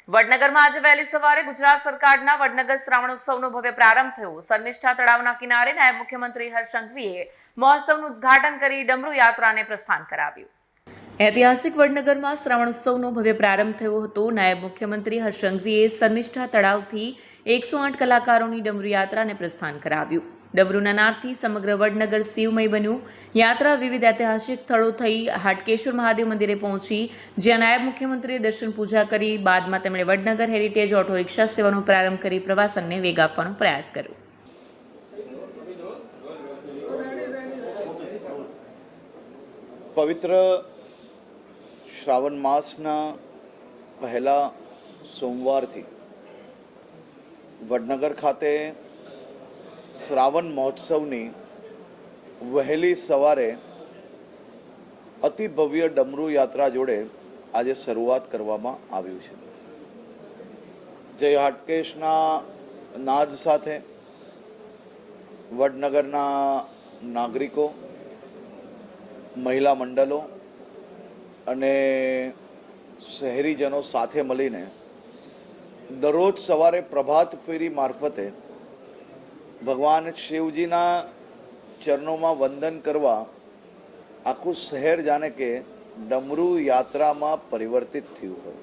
વડનગરમાં આજે વહેલી સવારે ગુજરાત સરકારના વડનગર શ્રાવણોત્સવનો ભવ્ય પ્રારંભ થયો। શર્મિષ્ઠા તળાવના કિનારે નાયબ મુખ્યમંત્રી હર્ષ સંઘવીએ મહોત્સવનું ઉદ્ઘાટન કરી ડમરૂ યાત્રાને પ્રસ્થાન કરાવ્યું। ઐતિહાસિક વડનગરમાં શ્રાવણોત્સવનો ભવ્ય પ્રારંભ થયો હતો। નાયબ મુખ્યમંત્રી હર્ષ સંઘવીએ શર્મિષ્ઠા તળાવથી 108 કલાકારોની ડમરૂ યાત્રાને પ્રસ્થાન કરાવ્યું। ડમરૂના નાદથી સમગ્ર વડનગર શિવમય બન્યું। યાત્રા વિવિધ ઐતિહાસિક સ્થળો થઈ હાટકેશ્વર મહાદેવ મંદિરે પહોંચી, જ્યાં નાયબ મુખ્યમંત્રીએ દર્શન પૂજા કરી। બાદમાં તેમણે વડનગર હેરિટેજ ઓટો રિક્ષા સેવાનો પ્રારંભ કરી પ્રવાસનને વેગ આપવાનો પ્રયાસ કર્યો। પવિત્ર શ્રાવણ માસના પહેલા સોમવારથી વડનગર ખાતે શ્રાવણ મહોત્સવની વહેલી સવારે અતિ ભવ્ય ડમરૂ યાત્રા જોડે આજે શરૂઆત કરવામાં આવ્યું છે। જય હાટકેશના નાદ સાથે વડનગરના નાગરિકો, મહિલા મંડળો અને શહેરીજનો સાથે મળીને દરરોજ સવારે પ્રભાત ફેરી મારફતે ભગવાન શિવજીના ચરણોમાં વંદન કરવા આખું શહેર જાણે કે ડમરૂ યાત્રામાં પરિવર્તિત થયું હોય।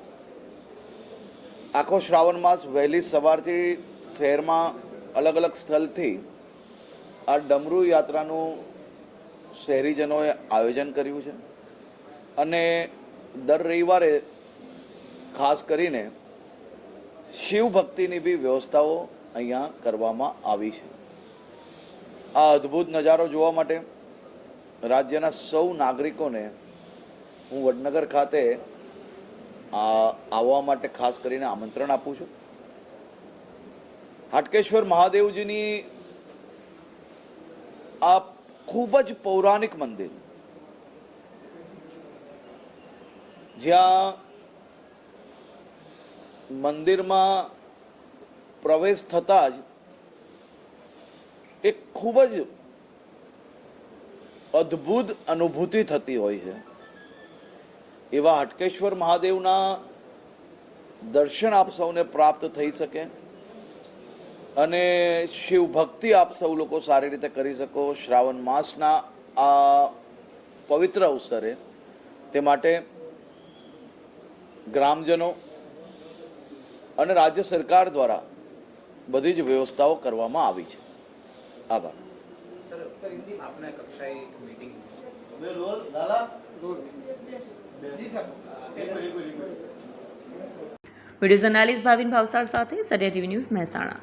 આખો શ્રાવણ માસ વહેલી સવારથી શહેરમાં અલગ અલગ સ્થળથી આ ડમરૂ યાત્રાનું શહેરીજનોએ આયોજન કર્યું છે અને દર રવિવારે ખાસ કરીને શિવ ભક્તિની બી વ્યવસ્થાઓ અહીંયા કરવામાં આવી છે। આ અદ્ભુત નજારો જોવા માટે રાજ્યના સૌ નાગરિકોને હું વડનગર ખાતે આવવા માટે ખાસ કરીને આમંત્રણ આપું છું। હાટકેશ્વર મહાદેવજીની આ ખૂબ જ પૌરાણિક મંદિર, જ્યાં મંદિરમાં પ્રવેશ થતાં જ એક ખૂબ જ અદ્ભુત અનુભૂતિ થતી હોય છે। એવા હાટકેશ્વર મહાદેવના દર્શન આપ સૌને પ્રાપ્ત થઈ શકે અને શિવ ભક્તિ આપ સૌ લોકો સારી રીતે કરી શકો શ્રાવણ માસના આ પવિત્ર અવસરે, તે માટે ગ્રામજનો અને રાજ્ય સરકાર દ્વારા બધી જ વ્યવસ્થાઓ કરવામાં આવી છે। આભાર। વિડીયો જર્નાલિસ્ટ ભાવિન ભાવસાર સાથે સત્યા ટીવી ન્યૂઝ મહેસાણા।